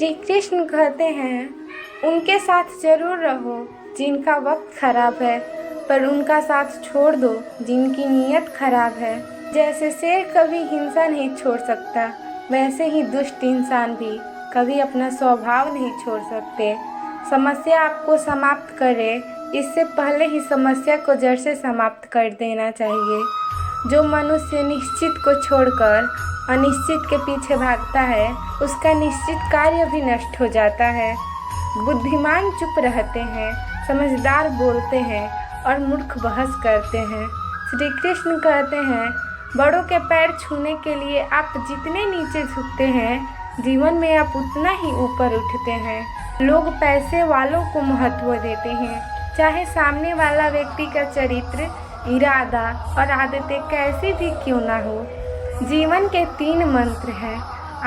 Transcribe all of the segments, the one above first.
श्री कृष्ण कहते हैं, उनके साथ जरूर रहो जिनका वक्त खराब है, पर उनका साथ छोड़ दो जिनकी नीयत खराब है। जैसे शेर कभी हिंसा नहीं छोड़ सकता, वैसे ही दुष्ट इंसान भी कभी अपना स्वभाव नहीं छोड़ सकते। समस्या आपको समाप्त करे, इससे पहले ही समस्या को जड़ से समाप्त कर देना चाहिए। जो मनुष्य निश्चित को छोड़कर अनिश्चित के पीछे भागता है, उसका निश्चित कार्य भी नष्ट हो जाता है। बुद्धिमान चुप रहते हैं, समझदार बोलते हैं और मूर्ख बहस करते हैं। श्री कृष्ण कहते हैं, बड़ों के पैर छूने के लिए आप जितने नीचे झुकते हैं, जीवन में आप उतना ही ऊपर उठते हैं। लोग पैसे वालों को महत्व देते हैं, चाहे सामने वाला व्यक्ति का चरित्र, इरादा और आदतें कैसी भी क्यों ना हो। जीवन के 3 मंत्र हैं,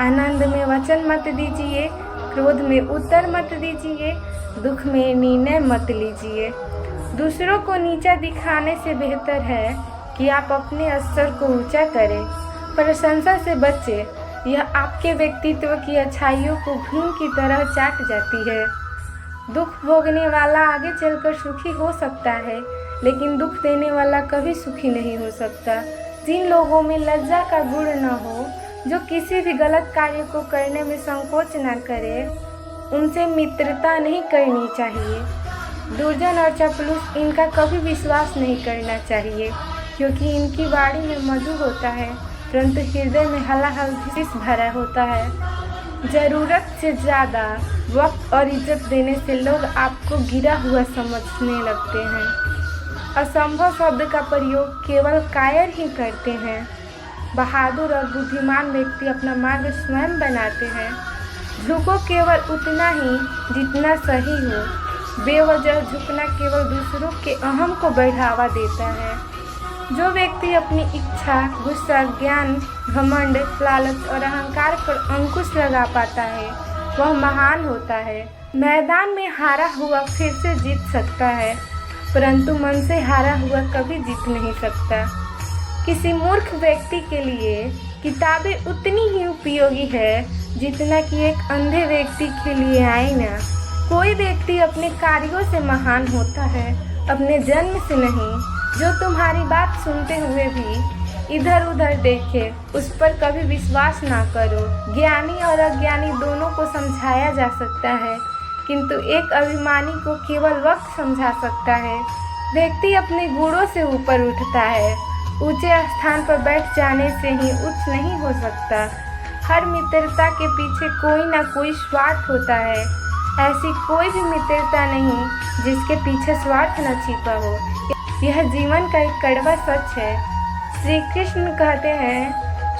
आनंद में वचन मत दीजिए, क्रोध में उत्तर मत दीजिए, दुख में निर्णय मत लीजिए। दूसरों को नीचा दिखाने से बेहतर है कि आप अपने स्तर को ऊंचा करें। प्रशंसा से बचें, यह आपके व्यक्तित्व की अच्छाइयों को घून की तरह चाट जाती है। दुख भोगने वाला आगे चलकर सुखी हो सकता है, लेकिन दुख देने वाला कभी सुखी नहीं हो सकता। जिन लोगों में लज्जा का गुण न हो, जो किसी भी गलत कार्य को करने में संकोच न करे, उनसे मित्रता नहीं करनी चाहिए। दुर्जन और चापलूस, इनका कभी विश्वास नहीं करना चाहिए, क्योंकि इनकी वाणी में मधु होता है, परंतु हृदय में हलाहल विष भरा होता है। ज़रूरत से ज़्यादा वक्त और इज्जत देने से लोग आपको गिरा हुआ समझने लगते हैं। असंभव शब्द का प्रयोग केवल कायर ही करते हैं। बहादुर और बुद्धिमान व्यक्ति अपना मार्ग स्वयं बनाते हैं। झुको केवल उतना ही जितना सही हो। बेवजह झुकना केवल दूसरों के अहम को बढ़ावा देता है। जो व्यक्ति अपनी इच्छा, गुस्सा, ज्ञान, घमंड, लालच और अहंकार पर अंकुश लगा पाता है, वह महान होता है। मैदान में हारा हुआ फिर से जीत सकता है, परंतु मन से हारा हुआ कभी जीत नहीं सकता। किसी मूर्ख व्यक्ति के लिए किताबें उतनी ही उपयोगी है जितना कि एक अंधे व्यक्ति के लिए आईना। कोई व्यक्ति अपने कार्यों से महान होता है, अपने जन्म से नहीं। जो तुम्हारी बात सुनते हुए भी इधर उधर देखे, उस पर कभी विश्वास ना करो। ज्ञानी और अज्ञानी दोनों को समझाया जा सकता है, किंतु एक अभिमानी को केवल वक्त समझा सकता है। व्यक्ति अपने गुणों से ऊपर उठता है, ऊंचे स्थान पर बैठ जाने से ही उच्च नहीं हो सकता। हर मित्रता के पीछे कोई ना कोई स्वार्थ होता है। ऐसी कोई भी मित्रता नहीं जिसके पीछे स्वार्थ न छिपा हो। यह जीवन का एक कड़वा सच है। श्री कृष्ण कहते हैं,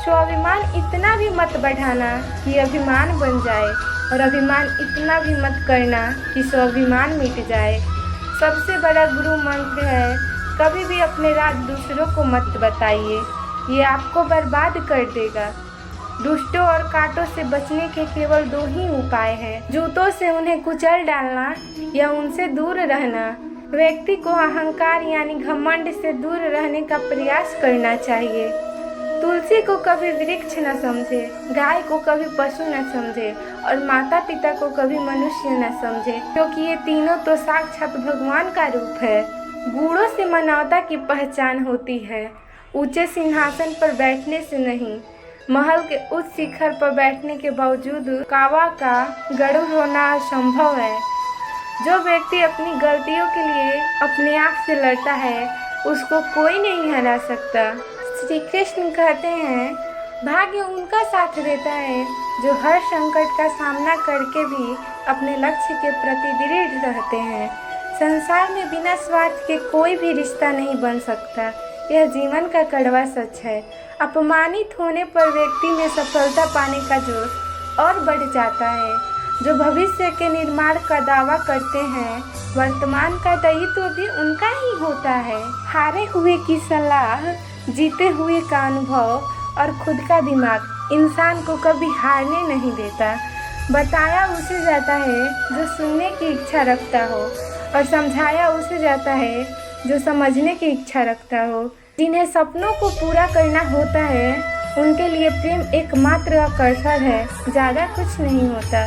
स्वाभिमान इतना भी मत बढ़ाना कि अभिमान बन जाए, और अभिमान इतना भी मत करना कि स्वाभिमान मिट जाए। सबसे बड़ा गुरु मंत्र है, कभी भी अपने राज दूसरों को मत बताइए, ये आपको बर्बाद कर देगा। दुष्टों और कांटों से बचने के केवल 2 ही उपाय हैं, जूतों से उन्हें कुचल डालना या उनसे दूर रहना। व्यक्ति को अहंकार यानी घमंड से दूर रहने का प्रयास करना चाहिए। तुलसी को कभी वृक्ष न समझे, गाय को कभी पशु न समझे और माता पिता को कभी मनुष्य न समझे, क्योंकि ये तीनों तो साक्षात भगवान का रूप है। गुणों से मानवता की पहचान होती है, ऊंचे सिंहासन पर बैठने से नहीं। महल के उच्च शिखर पर बैठने के बावजूद कावा का गरुड़ होना असंभव है। जो व्यक्ति अपनी गलतियों के लिए अपने आप से लड़ता है, उसको कोई नहीं हरा सकता। श्री कृष्ण कहते हैं, भाग्य उनका साथ देता है जो हर संकट का सामना करके भी अपने लक्ष्य के प्रति दृढ़ रहते हैं। संसार में बिना स्वार्थ के कोई भी रिश्ता नहीं बन सकता। यह जीवन का कड़वा सच है। अपमानित होने पर व्यक्ति में सफलता पाने का जोश और बढ़ जाता है। जो भविष्य के निर्माण का दावा करते हैं, वर्तमान का दायित्व भी उनका ही होता है। हारे हुए की सलाह, जीते हुए का अनुभव और खुद का दिमाग इंसान को कभी हारने नहीं देता। बताया उसे जाता है जो सुनने की इच्छा रखता हो, और समझाया उसे जाता है जो समझने की इच्छा रखता हो। जिन्हें सपनों को पूरा करना होता है, उनके लिए प्रेम एकमात्र आकर्षण है, ज़्यादा कुछ नहीं होता।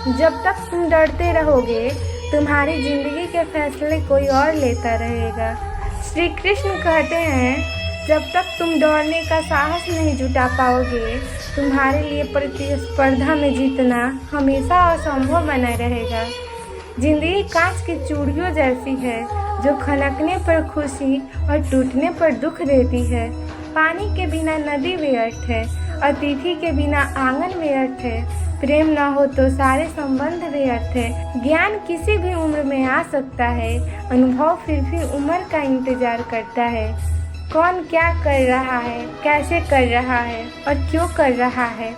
जब तक तुम डरते रहोगे तुम्हारी जिंदगी के फैसले कोई और लेता रहेगा। श्री कृष्ण कहते हैं जब तक तुम दौड़ने का साहस नहीं जुटा पाओगे तुम्हारे लिए प्रतिस्पर्धा में जीतना हमेशा असंभव बना रहेगा। जिंदगी कांच की चूड़ियों जैसी है जो खनकने पर खुशी और टूटने पर दुख देती है। पानी के बिना नदी व्यर्थ है, अतिथि के बिना आंगन व्यर्थ है, प्रेम न हो तो सारे संबंध व्यर्थ है। ज्ञान किसी भी उम्र में आ सकता है, अनुभव फिर भी उम्र का इंतजार करता है। कौन क्या कर रहा है, कैसे कर रहा है और क्यों कर रहा है,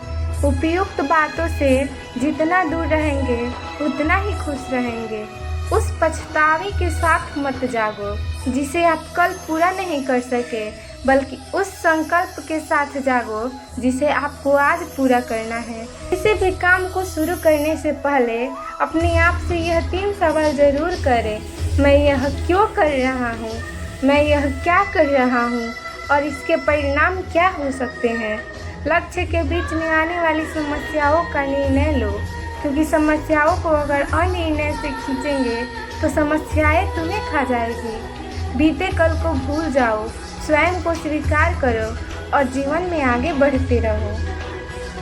उपयुक्त बातों से जितना दूर रहेंगे उतना ही खुश रहेंगे। उस पछतावे के साथ मत जागो जिसे आप कल पूरा नहीं कर सके, बल्कि उस संकल्प के साथ जागो जिसे आपको आज पूरा करना है। किसी भी काम को शुरू करने से पहले अपने आप से यह 3 सवाल जरूर करें। मैं यह क्यों कर रहा हूँ, मैं यह क्या कर रहा हूँ और इसके परिणाम क्या हो सकते हैं। लक्ष्य के बीच में आने वाली समस्याओं का निर्णय लो, क्योंकि समस्याओं को अगर अनिर्णय से खींचेंगे तो समस्याएं तुम्हें खा जाएगी। बीते कल को भूल जाओ, स्वयं को स्वीकार करो और जीवन में आगे बढ़ते रहो।